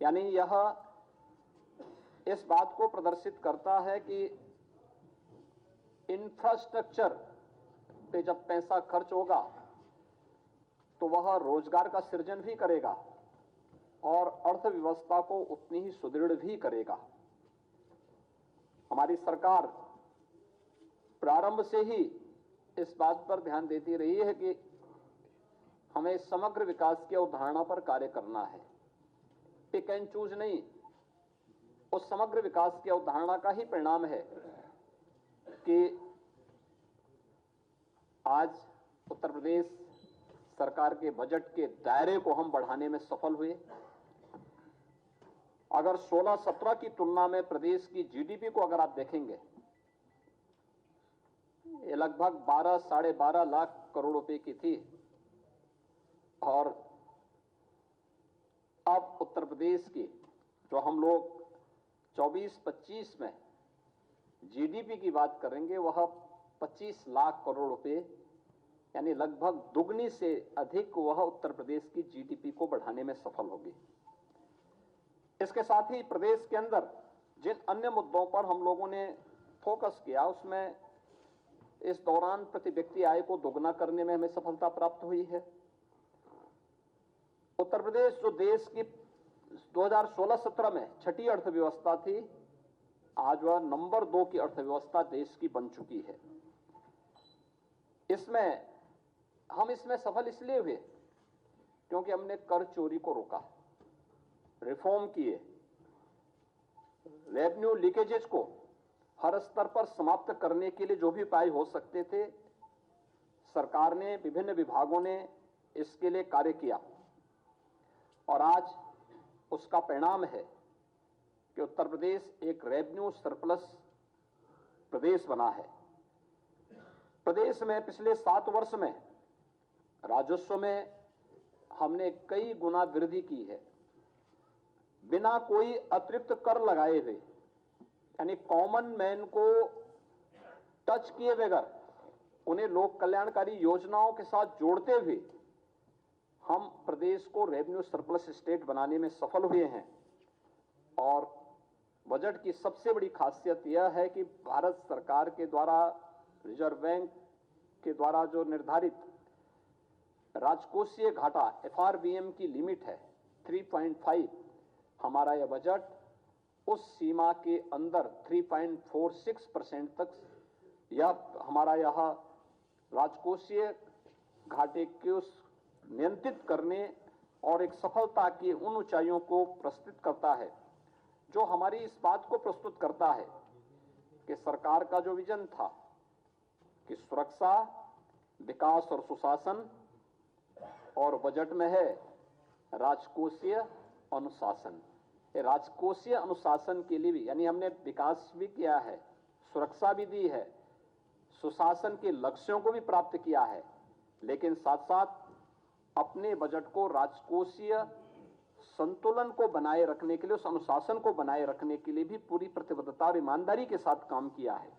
यानी यह इस बात को प्रदर्शित करता है कि इंफ्रास्ट्रक्चर पे जब पैसा खर्च होगा तो वह रोजगार का सृजन भी करेगा और अर्थव्यवस्था को उतनी ही सुदृढ़ भी करेगा। हमारी सरकार प्रारंभ से ही इस बात पर ध्यान देती रही है कि हमें समग्र विकास की अवधारणा पर कार्य करना है, पिक एंड चूज नहीं। उस समग्र विकास की अवधारणा का ही परिणाम है कि आज उत्तर प्रदेश सरकार के बजट के दायरे को हम बढ़ाने में सफल हुए। अगर 16-17 की तुलना में प्रदेश की जीडीपी को अगर आप देखेंगे, ये लगभग 12-12.5 लाख करोड़ रुपए की थी और अब उत्तर प्रदेश की जो हम लोग 24-25 में जीडीपी की बात करेंगे वह 25 लाख करोड़ रुपए, यानी लगभग दुगनी से अधिक वह उत्तर प्रदेश की जीडीपी को बढ़ाने में सफल होगी। इसके साथ ही प्रदेश के अंदर जिन अन्य मुद्दों पर हम लोगों ने फोकस किया उसमें इस दौरान प्रति व्यक्ति आय को दोगुना करने में हमें सफलता प्राप्त हुई है। उत्तर प्रदेश जो देश की 2016-17 में छठी अर्थव्यवस्था थी, आज वह नंबर 2 की अर्थव्यवस्था देश की बन चुकी है। हम इसमें सफल इसलिए हुए क्योंकि हमने कर चोरी को रोका, रिफॉर्म किए, रेवेन्यू लीकेजेस को हर स्तर पर समाप्त करने के लिए जो भी उपाय हो सकते थे सरकार ने, विभिन्न विभागों ने इसके लिए कार्य किया और आज उसका परिणाम है कि उत्तर प्रदेश एक रेवेन्यू सरप्लस प्रदेश बना है। प्रदेश में पिछले 7 वर्ष में राजस्व में हमने कई गुना वृद्धि की है, बिना कोई अतिरिक्त कर लगाए हुए, यानी कॉमन मैन को टच किए बगैर उन्हें लोक कल्याणकारी योजनाओं के साथ जोड़ते हुए हम प्रदेश को रेवेन्यू सरप्लस स्टेट बनाने में सफल हुए हैं। और बजट की सबसे बड़ी खासियत यह है कि भारत सरकार के द्वारा, रिजर्व बैंक के द्वारा जो निर्धारित राजकोषीय घाटा FRBM की लिमिट है 3.5, हमारा यह बजट उस सीमा के अंदर 3.46% तक हमारा यह राजकोषीय घाटे को नियंत्रित करने और एक सफलता की उन ऊंचाइयों को प्रस्तुत करता है जो हमारी इस बात को प्रस्तुत करता है कि सरकार का जो विजन था कि सुरक्षा, विकास और सुशासन, और बजट में है राजकोषीय अनुशासन। राजकोषीय अनुशासन के लिए भी, यानी हमने विकास भी किया है, सुरक्षा भी दी है, सुशासन के लक्ष्यों को भी प्राप्त किया है, लेकिन साथ साथ अपने बजट को राजकोषीय संतुलन को बनाए रखने के लिए, उस अनुशासन को बनाए रखने के लिए भी पूरी प्रतिबद्धता और ईमानदारी के साथ काम किया है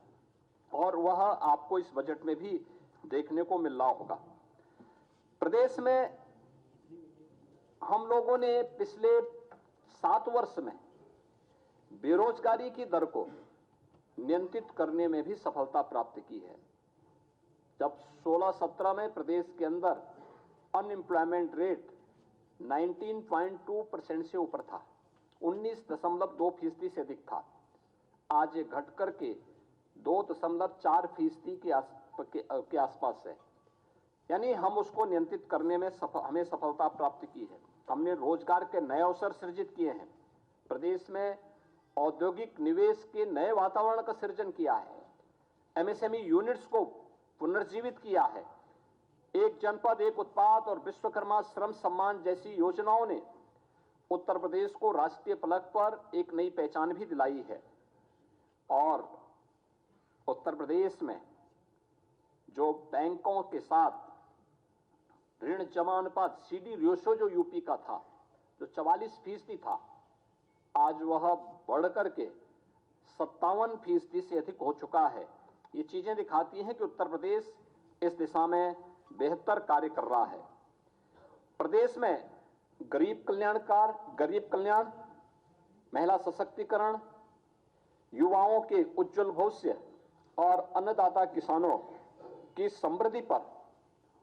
और वह आपको इस बजट में भी देखने को मिल रहा होगा। प्रदेश में हम लोगों ने पिछले 7 वर्ष में बेरोजगारी की दर को नियंत्रित करने में भी सफलता प्राप्त की है। जब 16-17 में प्रदेश के अंदर अनएम्प्लॉयमेंट रेट 19.2% से ऊपर था, 19.2% से अधिक था, आज ये घट करके 2.4% के आसपास है। यानी हम उसको नियंत्रित करने में हमें सफलता प्राप्त की है। हमने रोजगार के नए अवसर सृजित किए हैं, प्रदेश में औद्योगिक निवेश के नए वातावरण का सृजन किया है, MSME यूनिट्स को पुनर्जीवित किया है, एक जनपद एक उत्पाद और विश्वकर्मा श्रम सम्मान जैसी योजनाओं ने उत्तर प्रदेश को राष्ट्रीय फलक पर एक नई पहचान भी दिलाई है। और उत्तर प्रदेश में जो बैंकों के साथ ऋण जमा अनुपात CD रेशो जो यूपी का था, जो 44% था, आज वह बढ़कर के 57% से अधिक हो चुका है। ये चीजें दिखाती हैं कि उत्तर प्रदेश इस दिशा में बेहतर कार्य कर रहा है। प्रदेश में गरीब कल्याण महिला सशक्तिकरण, युवाओं के उज्जवल भविष्य और अन्नदाता किसानों की समृद्धि पर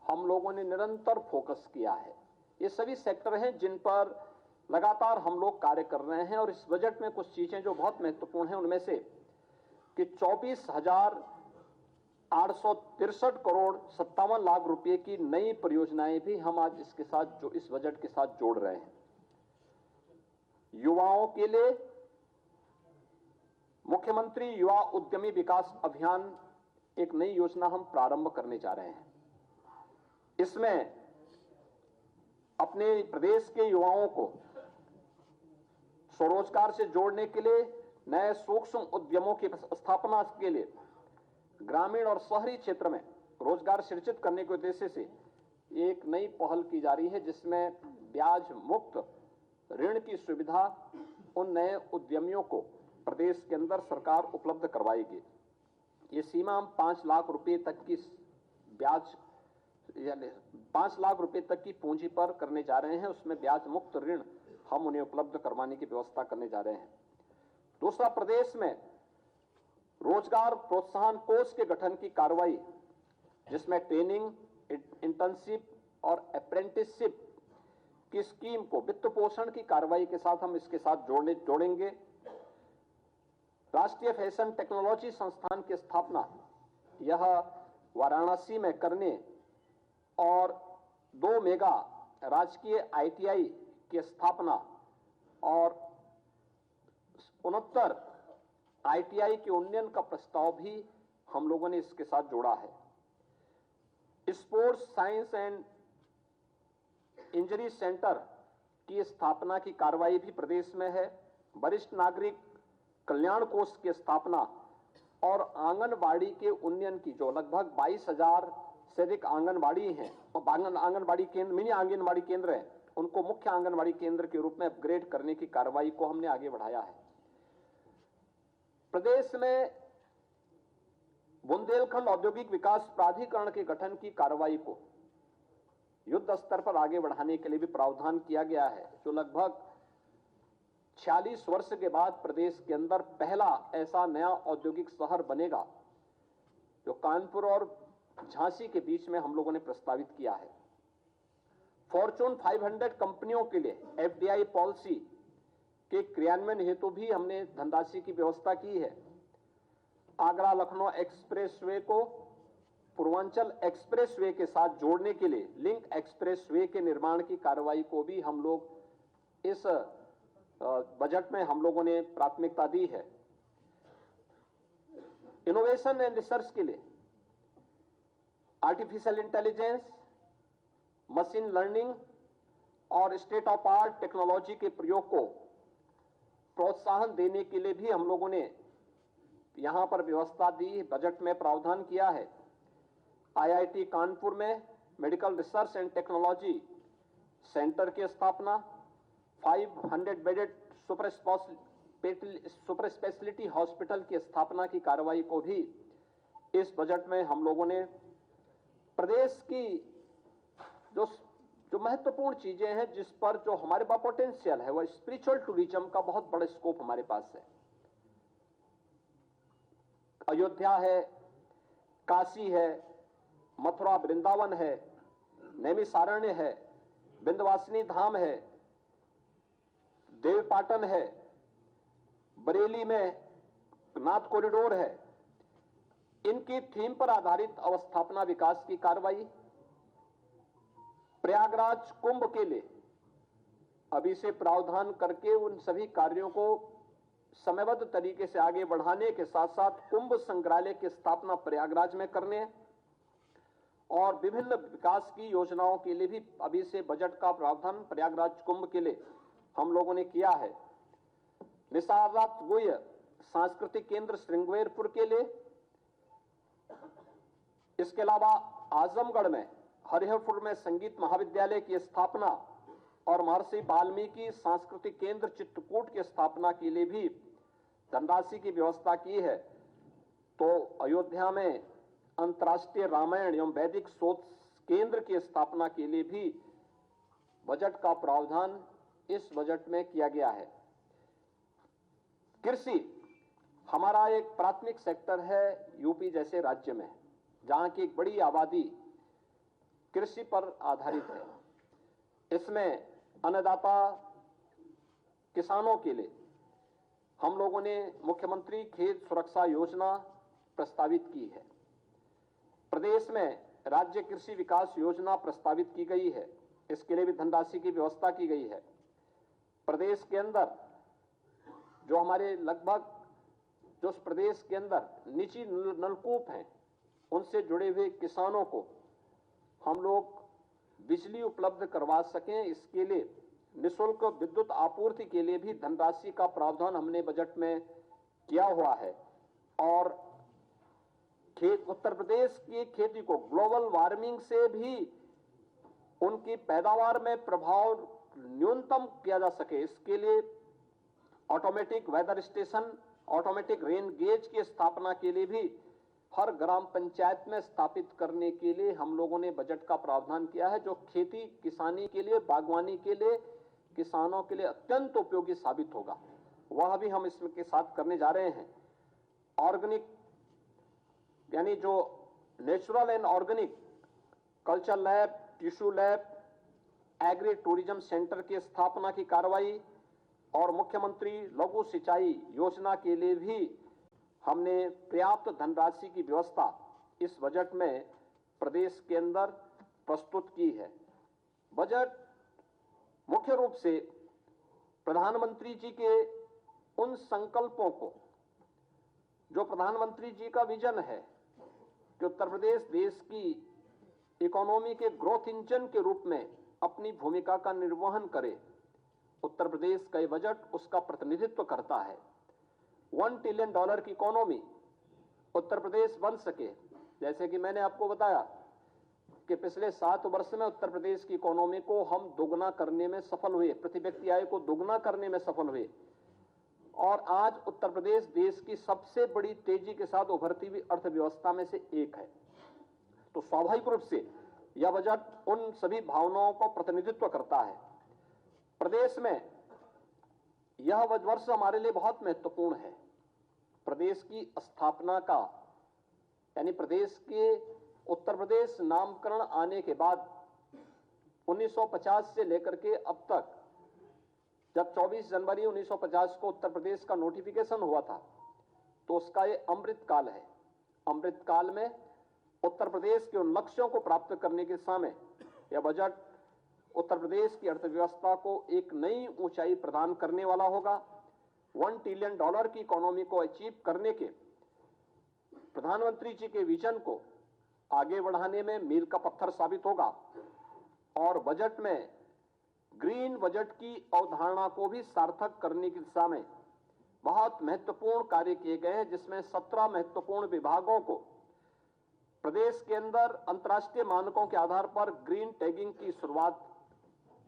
हम लोगों ने निरंतर फोकस किया है। ये सभी सेक्टर हैं जिन पर लगातार हम लोग कार्य कर रहे हैं और इस बजट में कुछ चीजें जो बहुत महत्वपूर्ण हैं उनमें से कि 24,863 करोड़ 57 लाख रुपए की नई परियोजनाएं भी हम आज इसके साथ जो इस बजट के साथ जोड़ रहे हैं। युवाओं के लिए मुख्यमंत्री युवा उद्यमी विकास अभियान एक नई योजना हम प्रारंभ करने जा रहे हैं। इसमें अपने प्रदेश के युवाओं को स्वरोजगार से जोड़ने के लिए, नए सूक्ष्म उद्यमों की स्थापना के लिए, ग्रामीण और शहरी क्षेत्र में रोजगार सृजित करने के उद्देश्य से एक नई पहल की जा रही है जिसमें ब्याज मुक्त ऋण की सुविधा उन नए उद्यमियों को प्रदेश के अंदर सरकार उपलब्ध करवाएगी। ये सीमा हम 5 लाख रुपए तक की ब्याज यानी 5 लाख रुपए तक की पूंजी पर करने जा रहे हैं। उसमें ब्याज मुक्त ऋण हम उन्हें उपलब्ध करवाने की व्यवस्था करने जा रहे हैं। दूसरा, प्रदेश में रोजगार प्रोत्साहन कोष के गठन की कार्रवाई जिसमें ट्रेनिंग, इंटर्नशिप और अप्रेंटिसशिप की स्कीम को वित्त पोषण की कार्रवाई के साथ हम इसके साथ जोड़ेंगे। राष्ट्रीय फैशन टेक्नोलॉजी संस्थान की स्थापना यह वाराणसी में करने और 2 मेगा राजकीय ITI की स्थापना और 69 ITI के उन्नयन का प्रस्ताव भी हम लोगों ने इसके साथ जोड़ा है। Sports science and injury centre की स्थापना की कार्रवाई भी प्रदेश में है। वरिष्ठ नागरिक कल्याण कोष की स्थापना और आंगनबाड़ी के उन्नयन की जो लगभग 22,000 से अधिक आंगनबाड़ी हैं और आंगनबाड़ी केंद्र, मिनी आंगनबाड़ी केंद्र हैं, उनको मुख्य आंगनबाड़ी केंद्र के रूप में अपग्रेड करने की कार्रवाई को हमने आगे बढ़ाया है। प्रदेश में बुंदेलखंड औद्योगिक विकास प्राधिकरण के गठन की कार्रवाई को युद्ध स्तर पर आगे बढ़ाने के लिए भी प्रावधान किया गया है, जो लगभग 46 वर्ष के बाद प्रदेश के अंदर पहला ऐसा नया औद्योगिक शहर बनेगा जो कानपुर और झांसी के बीच में हम लोगों ने प्रस्तावित किया है। फॉर्चून 500 कंपनियों के लिए FDI पॉलिसी के क्रियान्वयन हेतु भी हमने धनराशि की व्यवस्था की है। आगरा लखनऊ एक्सप्रेसवे को पूर्वांचल एक्सप्रेसवे के साथ जोड़ने के लिए लिंक एक्सप्रेसवे के निर्माण की कार्रवाई को भी हम लोग इस बजट में हम लोगों ने प्राथमिकता दी है। इनोवेशन एंड रिसर्च के लिए आर्टिफिशियल इंटेलिजेंस, मशीन लर्निंग और स्टेट ऑफ आर्ट टेक्नोलॉजी के प्रयोग को प्रोत्साहन देने के लिए भी हम लोगों ने यहां पर व्यवस्था दी, बजट में प्रावधान किया है। IIT कानपुर में medical research and technology centre की स्थापना, 500 बेडेड सुपर स्पेशलिटी हॉस्पिटल की स्थापना की कार्रवाई को भी इस बजट में हम लोगों ने प्रदेश की जो महत्वपूर्ण चीजें हैं जिस पर जो हमारे पास पोटेंशियल है, वह स्पिरिचुअल टूरिज्म का बहुत बड़ा स्कोप हमारे पास है। अयोध्या है, काशी है, मथुरा वृंदावन है, नैमिषारण्य है, विंध्यवासिनी धाम है, देवपाटन है, बरेली में नाथ कॉरिडोर है। इनकी थीम पर आधारित अवस्थापना विकास की कार्रवाई, प्रयागराज कुंभ के लिए अभी से प्रावधान करके उन सभी कार्यों को समयबद्ध तरीके से आगे बढ़ाने के साथ साथ कुंभ संग्रहालय की स्थापना प्रयागराज में करने और विभिन्न विकास की योजनाओं के लिए भी अभी से बजट का प्रावधान प्रयागराज कुंभ के लिए हम लोगों ने किया है। निसारनाथ गुह्य सांस्कृतिक केंद्र श्रृंगेरपुर के लिए, इसके अलावा आजमगढ़ में हरिहरपुर में संगीत महाविद्यालय की स्थापना और महर्षि वाल्मीकि सांस्कृतिक केंद्र चित्रकूट की स्थापना के लिए भी धनराशि की व्यवस्था की है। तो अयोध्या में अंतर्राष्ट्रीय रामायण एवं वैदिक शोध केंद्र की स्थापना के लिए भी बजट का प्रावधान इस बजट में किया गया है। कृषि हमारा एक प्राथमिक सेक्टर है यूपी जैसे राज्य में, जहां की एक बड़ी आबादी कृषि पर आधारित है। इसमें अन्नदाता किसानों के लिए हम लोगों ने मुख्यमंत्री खेत सुरक्षा योजना प्रस्तावित की है। प्रदेश में राज्य कृषि विकास योजना प्रस्तावित की गई है, इसके लिए भी धनराशि की व्यवस्था की गई है। प्रदेश के अंदर जो हमारे लगभग जो प्रदेश के अंदर निजी नलकूप हैं, उनसे जुड़े हुए किसानों को हम लोग बिजली उपलब्ध करवा सकें, इसके लिए निःशुल्क विद्युत आपूर्ति के लिए भी धनराशि का प्रावधान हमने बजट में किया हुआ है। और उत्तर प्रदेश की खेती को ग्लोबल वार्मिंग से भी उनकी पैदावार में प्रभाव न्यूनतम किया जा सके, इसके लिए automatic weather station, automatic rain gauge की स्थापना के लिए भी हर ग्राम पंचायत में स्थापित करने के लिए हम लोगों ने बजट का प्रावधान किया है, जो खेती किसानी के लिए, बागवानी के लिए, किसानों के लिए अत्यंत उपयोगी साबित होगा। वह भी हम इसके साथ करने जा रहे हैं। ऑर्गेनिक यानी जो natural and organic culture lab, tissue lab, agri tourism centre की स्थापना की कार्रवाई और मुख्यमंत्री लघु सिंचाई योजना के लिए भी हमने पर्याप्त धनराशि की व्यवस्था इस बजट में प्रदेश के अंदर प्रस्तुत की है। बजट मुख्य रूप से प्रधानमंत्री जी के उन संकल्पों को, जो प्रधानमंत्री जी का विजन है कि उत्तर प्रदेश देश की इकोनॉमी के ग्रोथ इंजन के रूप में अपनी भूमिका का निर्वहन करे, उत्तर प्रदेश का ये बजट उसका प्रतिनिधित्व करता है। $1 ट्रिलियन की इकोनॉमी उत्तर प्रदेश बन सके, जैसे कि मैंने आपको बताया कि पिछले 7 वर्ष में उत्तर प्रदेश की इकोनॉमी को हम दोगुना करने में सफल हुए, प्रति व्यक्ति आय को दोगुना करने में सफल हुए, और आज उत्तर प्रदेश देश की सबसे बड़ी तेजी के साथ उभरती हुई अर्थव्यवस्था में से एक है। तो स्वाभाविक रूप से यह बजट उन सभी भावनाओं को प्रतिनिधित्व करता है। प्रदेश में यह वर्ष हमारे लिए बहुत महत्वपूर्ण है। प्रदेश की स्थापना का यानी प्रदेश के उत्तर प्रदेश नामकरण आने के बाद 1950 से लेकर के अब तक, जब 24 जनवरी 1950 को उत्तर प्रदेश का नोटिफिकेशन हुआ था, तो उसका ये अमृत काल है। अमृत काल में उत्तर प्रदेश के उन लक्ष्यों को प्राप्त करने के समय यह बजट उत्तर प्रदेश की अर्थव्यवस्था को एक नई ऊंचाई प्रदान करने वाला होगा। $1 ट्रिलियन की इकोनॉमी को अचीव करने के प्रधानमंत्री जी के विजन को आगे बढ़ाने में मील का पत्थर साबित होगा। और बजट में ग्रीन बजट की अवधारणा को भी सार्थक करने की दिशा में बहुत महत्वपूर्ण कार्य किए गए हैं, जिसमें 17 महत्वपूर्ण विभागों को प्रदेश के अंदर अंतर्राष्ट्रीय मानकों के आधार पर ग्रीन टैगिंग की शुरुआत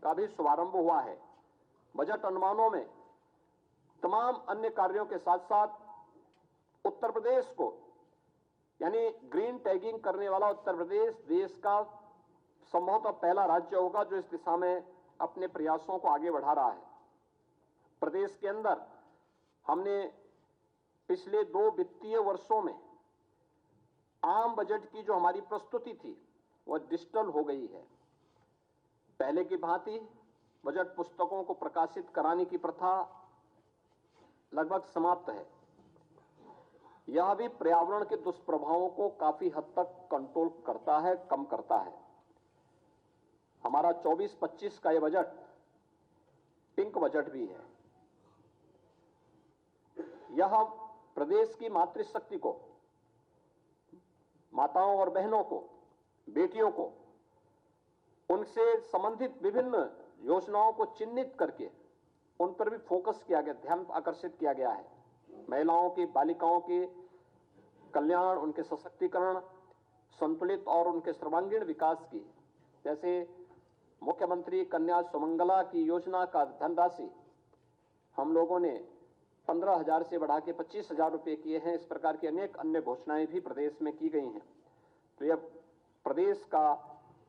का भी शुभारंभ हुआ है। बजट अनुमानों में तमाम अन्य कार्यों के साथ साथ उत्तर प्रदेश को यानी ग्रीन टैगिंग करने वाला उत्तर प्रदेश देश का संभवतः पहला राज्य होगा जो इस दिशा में अपने प्रयासों को आगे बढ़ा रहा है। प्रदेश के अंदर हमने पिछले 2 वित्तीय वर्षों में आम बजट की जो हमारी प्रस्तुति थी वह डिजिटल हो गई है। पहले की भांति बजट पुस्तकों को प्रकाशित कराने की प्रथा लगभग समाप्त है। यह भी पर्यावरण के दुष्प्रभावों को काफी हद तक कंट्रोल करता है, कम करता है। हमारा 24-25 का यह बजट पिंक बजट भी है। यह प्रदेश की मातृशक्ति को, माताओं और बहनों को, बेटियों को, उनसे संबंधित विभिन्न योजनाओं को चिन्हित करके उन पर भी फोकस किया गया, ध्यान आकर्षित किया गया है। महिलाओं की, बालिकाओं के कल्याण, उनके सशक्तिकरण, संतुलित और उनके सर्वांगीण विकास की, जैसे मुख्यमंत्री कन्या सुमंगला की योजना का धनराशि हम लोगों ने 15,000 से बढ़ा के 25,000 रुपये किए हैं। इस प्रकार की अनेक अन्य घोषणाएं भी प्रदेश में की गई हैं। तो यह प्रदेश का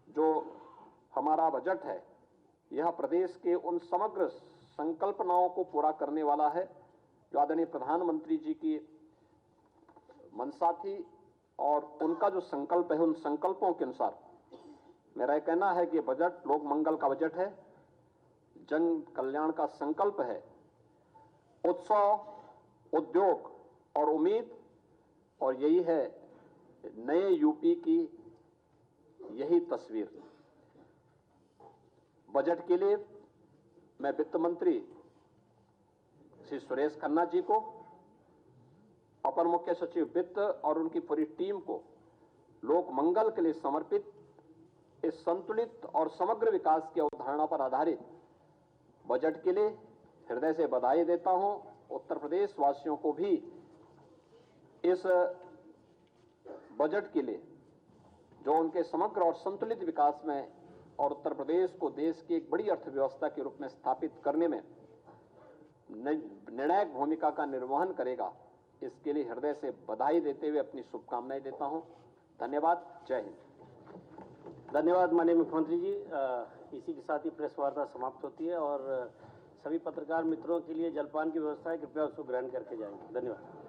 जो हमारा बजट है, यह प्रदेश के उन समग्र संकल्पनाओं को पूरा करने वाला है जो आदरणीय प्रधानमंत्री जी की मंशा थी और उनका जो संकल्प है, उन संकल्पों के अनुसार मेरा यह कहना है कि बजट लोक मंगल का बजट है, जन कल्याण का संकल्प है, उत्सव, उद्योग और उम्मीद, और यही है नए यूपी की यही तस्वीर। बजट के लिए मैं वित्त मंत्री श्री सुरेश खन्ना जी को, अपर मुख्य सचिव वित्त और उनकी पूरी टीम को लोक मंगल के लिए समर्पित इस संतुलित और समग्र विकास की अवधारणा पर आधारित बजट के लिए हृदय से बधाई देता हूं। उत्तर प्रदेश वासियों को भी इस बजट के लिए, जो उनके समग्र और संतुलित विकास में और उत्तर प्रदेश को देश की एक बड़ी अर्थव्यवस्था के रूप में स्थापित करने में निर्णायक भूमिका का निर्वहन करेगा, इसके लिए हृदय से बधाई देते हुए अपनी शुभकामनाएं देता हूं। धन्यवाद। जय हिंद। धन्यवाद माननीय मुख्यमंत्री जी। इसी के साथ ही प्रेस वार्ता समाप्त होती है और सभी पत्रकार मित्रों के लिए जलपान की व्यवस्था है, कृपया उसको ग्रहण करके जाएंगे। धन्यवाद।